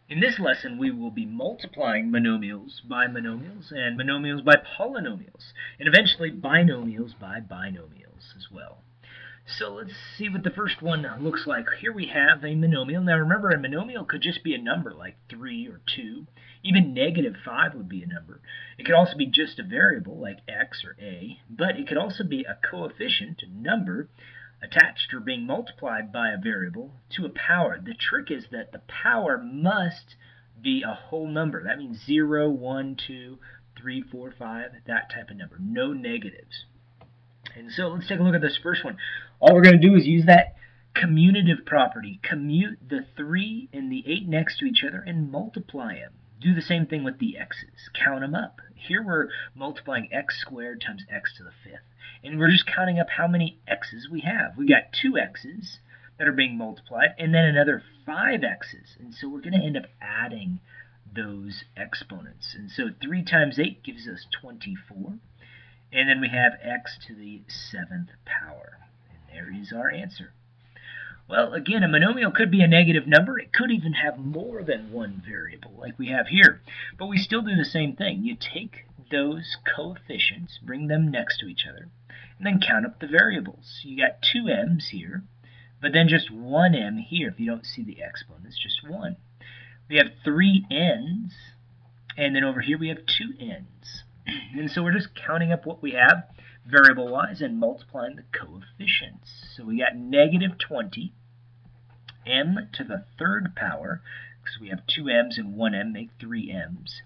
In this lesson, we will be multiplying monomials by monomials and monomials by polynomials, and eventually binomials by binomials as well. So let's see what the first one looks like. Here we have a monomial. Now remember, a monomial could just be a number like 3 or 2. Even -5 would be a number. It could also be just a variable like x or a, but it could also be a coefficient, a number, attached or being multiplied by a variable to a power. The trick is that the power must be a whole number. That means 0, 1, 2, 3, 4, 5, that type of number. No negatives. And so let's take a look at this first one. All we're going to do is use that commutative property. Commute the 3 and the 8 next to each other and multiply them. Do the same thing with the x's. Count them up. Here we're multiplying x squared times x to the 5th. And we're just counting up how many x's we have. We got 2 x's that are being multiplied and then another 5 x's. And so we're going to end up adding those exponents. And so 3 times 8 gives us 24. And then we have x to the 7th power. And there is our answer. Well, again, a monomial could be a negative number. It could even have more than one variable like we have here. But we still do the same thing. You take those coefficients, bring them next to each other, and then count up the variables. You got 2 m's here, but then just 1 m here. If you don't see the exponents, just 1. We have 3 n's, and then over here we have 2 n's. And so we're just counting up what we have variable-wise and multiplying the coefficients. So we got -20 m to the 3rd power, because we have 2 m's and 1 m make 3 m's,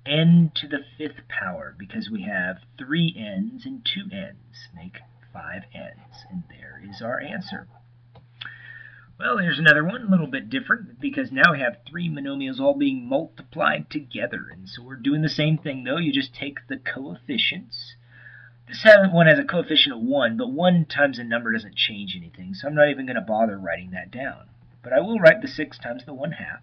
n to the 5th power, because we have 3 n's and 2 n's make 5 n's. And there is our answer. Well, here's another one, a little bit different, because now we have 3 monomials all being multiplied together. And so we're doing the same thing, though. You just take the coefficients. This one has a coefficient of 1, but 1 times a number doesn't change anything, so I'm not even going to bother writing that down. But I will write the 6 times the 1/2.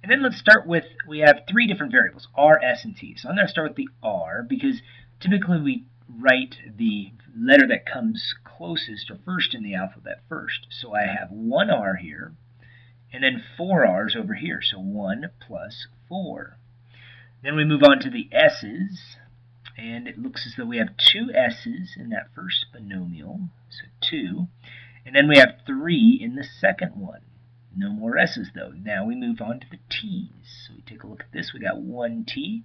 And then let's start with, we have 3 different variables, r, s, and t. So I'm going to start with the r, because typically we write the letter that comes closest or first in the alphabet first. So I have 1 r here, and then 4 r's over here, so 1 plus 4. Then we move on to the s's, and it looks as though we have 2 s's in that first monomial, so 2, and then we have 3 in the second one. No more s's, though. Now we move on to the t's. So we take a look at this. We got 1 t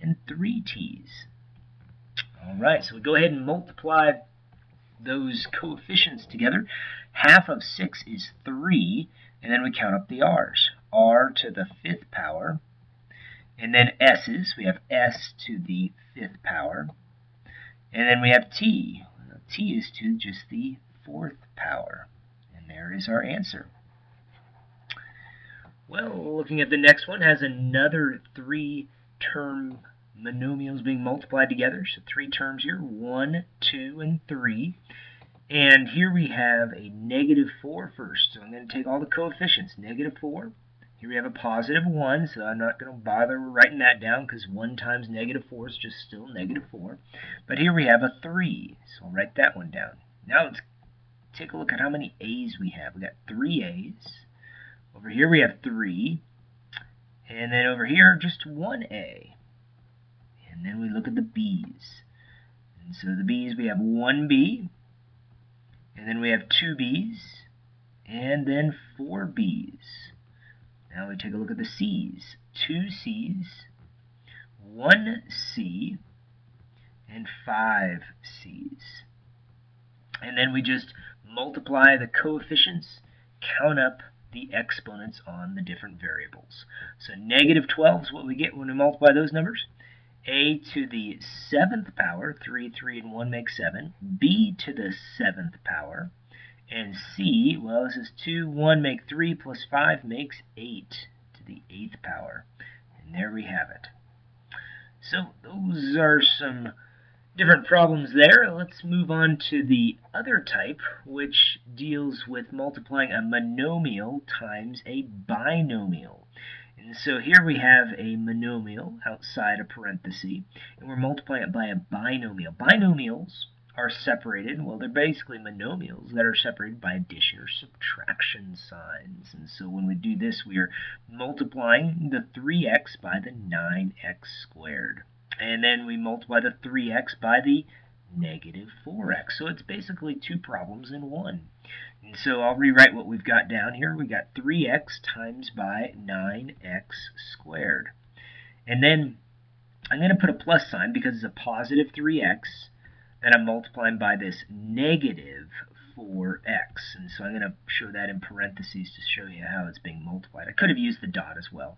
and 3 t's. All right, so we go ahead and multiply those coefficients together. Half of 6 is 3, and then we count up the r's. R to the 5th power, and then s's. We have s to the 5th power, and then we have t. T is to just the 4th power, and there is our answer. Well, looking at the next one, has another 3-term monomials being multiplied together. So 3 terms here, 1, 2, and 3. And here we have a -4 first. So I'm going to take all the coefficients. -4. Here we have a +1, so I'm not going to bother writing that down because 1 times -4 is just still -4. But here we have a 3, so I'll write that one down. Now let's take a look at how many a's we have. We got 3 a's. Over here we have 3. And then over here, just 1 a. And then we look at the b's. And so the b's, we have 1 b. And then we have 2 b's. And then 4 b's. Now we take a look at the c's. 2 c's, 1 c, and 5 c's. And then we just multiply the coefficients, count up the exponents on the different variables. So -12 is what we get when we multiply those numbers. A to the 7th power, 3, 3, and 1 make 7. B to the 7th power. And c, well, this is 2, 1 make 3, plus 5 makes 8 to the 8th power. And there we have it. So those are some different problems there. Let's move on to the other type, which deals with multiplying a monomial times a binomial. And so here we have a monomial outside a parenthesis, and we're multiplying it by a binomial. Binomials are separated, well, they're basically monomials that are separated by addition or subtraction signs. And so when we do this, we are multiplying the 3x by the 9x squared. And then we multiply the 3x by the negative 4x. So it's basically two problems in one. And so I'll rewrite what we've got down here. We got 3x times by 9x squared. And then I'm going to put a plus sign because it's a positive 3x that I'm multiplying by this negative 4x. And so I'm going to show that in parentheses to show you how it's being multiplied. I could have used the dot as well.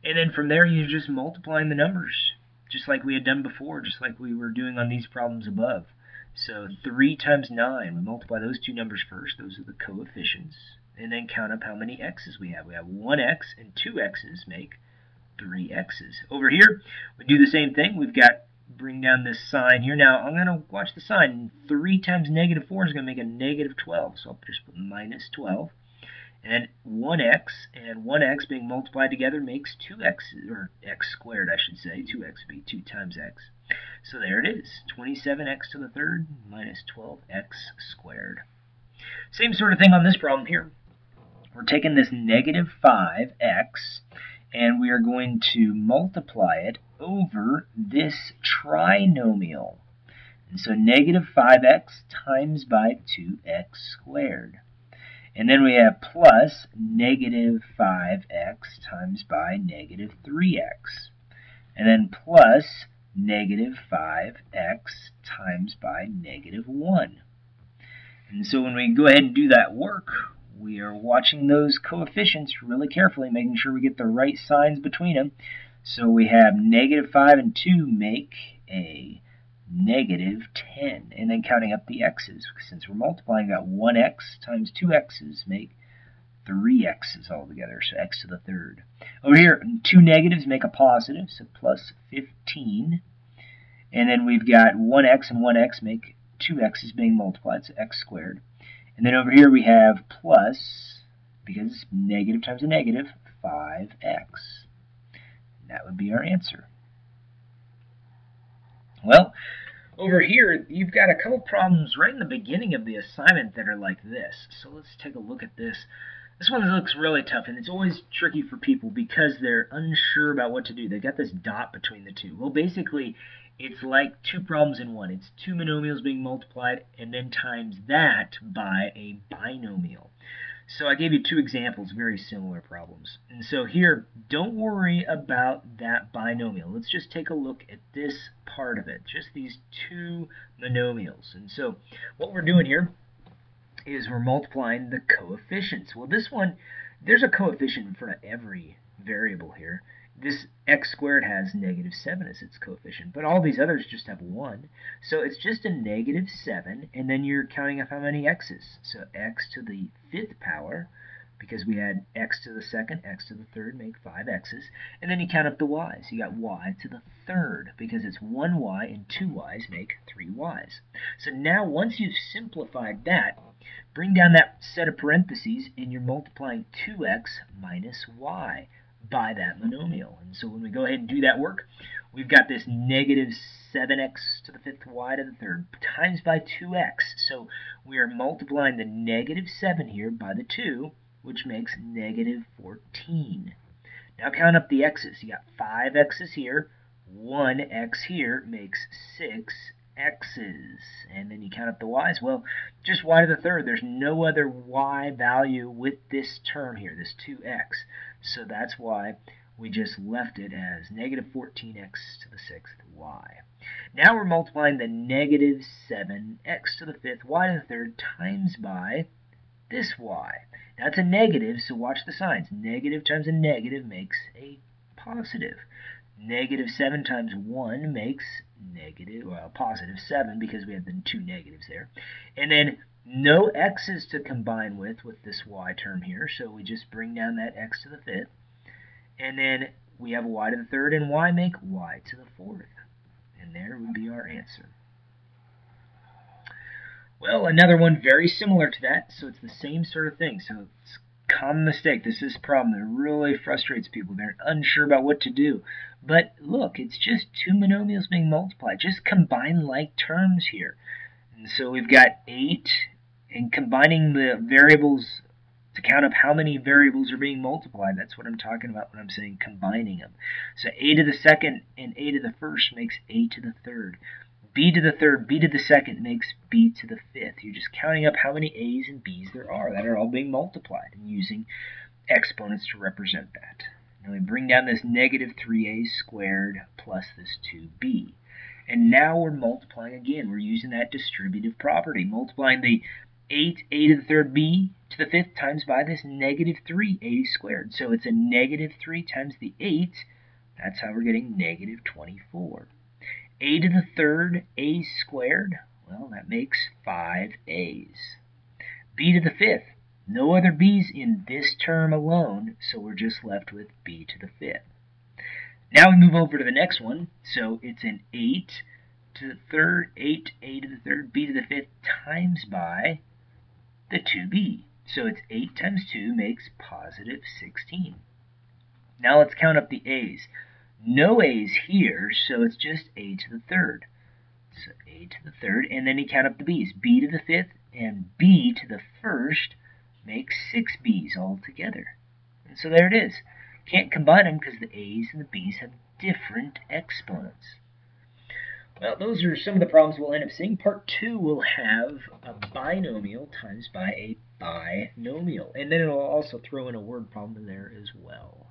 And then from there, you're just multiplying the numbers, just like we had done before, just like we were doing on these problems above. So 3 times 9, we multiply those two numbers first. Those are the coefficients. And then count up how many x's we have. We have 1x and 2 x's make 3 x's. Over here, we do the same thing. We've got, bring down this sign here. Now, I'm going to watch the sign. 3 times negative 4 is going to make a negative 12. So I'll just put minus 12. And 1x and 1x being multiplied together makes 2x, or x squared, I should say. 2x would be 2 times x. So there it is, 27x to the third minus 12x squared. Same sort of thing on this problem here. We're taking this negative 5x, and we are going to multiply it over this trinomial. And so negative 5x times by 2x squared. And then we have plus negative 5x times by negative 3x. And then plus negative 5x times by negative 1. And so when we go ahead and do that work, we are watching those coefficients really carefully, making sure we get the right signs between them. So we have negative 5 and 2 make a negative 10, and then counting up the x's. Since we're multiplying, got 1x times 2 x's make 3 x's altogether, so x to the third. Over here, 2 negatives make a positive, so plus 15. And then we've got 1x and 1x make 2 x's being multiplied, so x squared. And then over here we have plus, because it's negative times a negative, 5x. And that would be our answer. Well, over here, you've got a couple problems right in the beginning of the assignment that are like this. So let's take a look at this. This one looks really tough, and it's always tricky for people because they're unsure about what to do. They've got this dot between the two. Well, basically, it's like two problems in one. It's two monomials being multiplied, and then times that by a binomial. So I gave you two examples, very similar problems. And so here, don't worry about that binomial. Let's just take a look at this part of it, just these two monomials. And so what we're doing here is we're multiplying the coefficients. Well, this one, there's a coefficient in front of every variable here. This x squared has negative 7 as its coefficient, but all these others just have 1. So it's just a negative 7, and then you're counting up how many x's. So x to the 5th power, because we had x to the 2nd, x to the 3rd make 5 x's, and then you count up the y's. You got y to the 3rd, because it's 1 y and 2 y's make 3 y's. So now once you've simplified that, bring down that set of parentheses, and you're multiplying 2x minus y by that monomial. And so when we go ahead and do that work, we've got this negative 7x to the 5th y to the 3rd times by 2x. So we are multiplying the negative 7 here by the 2, which makes negative 14. Now count up the x's. You got 5 x's here, 1 x here makes 6 x's. And then you count up the y's. Well, just y to the 3rd. There's no other y value with this term here, this 2x. So that's why we just left it as negative 14x to the 6th y. Now we're multiplying the negative 7x to the 5th y to the 3rd times by this y. That's a negative, so watch the signs. Negative times a negative makes a positive. Negative 7 times 1 makes negative, well, positive 7 because we have the two negatives there. And then no x's to combine with this y term here, so we just bring down that x to the 5th. And then we have y to the 3rd, and y make y to the 4th. And there would be our answer. Well, another one very similar to that, so it's the same sort of thing. So it's a common mistake. This is a problem that really frustrates people. They're unsure about what to do. But look, it's just two monomials being multiplied. Just combine like terms here. And so we've got 8, and combining the variables to count up how many variables are being multiplied. That's what I'm talking about when I'm saying combining them. So a to the second and a to the first makes a to the third. B to the third, b to the second makes b to the fifth. You're just counting up how many a's and b's there are that are all being multiplied and using exponents to represent that. Now we bring down this negative 3a squared plus this 2b. And now we're multiplying again. We're using that distributive property, multiplying the 8a to the third b to the fifth times by this negative 3a squared. So it's a negative 3 times the 8. That's how we're getting negative 24. A to the third a squared, well, that makes 5a's. B to the fifth, no other b's in this term alone, so we're just left with b to the fifth. Now we move over to the next one, so it's an 8 to the third, 8a to the third, b to the fifth times by the 2b. So it's 8 times 2 makes positive 16. Now let's count up the a's. No a's here, so it's just a to the third. So a to the third, and then you count up the b's. B to the fifth and b to the first makes 6b's all together. And so there it is. Can't combine them because the a's and the b's have different exponents. Well, those are some of the problems we'll end up seeing. Part 2 will have a binomial times by a binomial. And then it'll also throw in a word problem in there as well.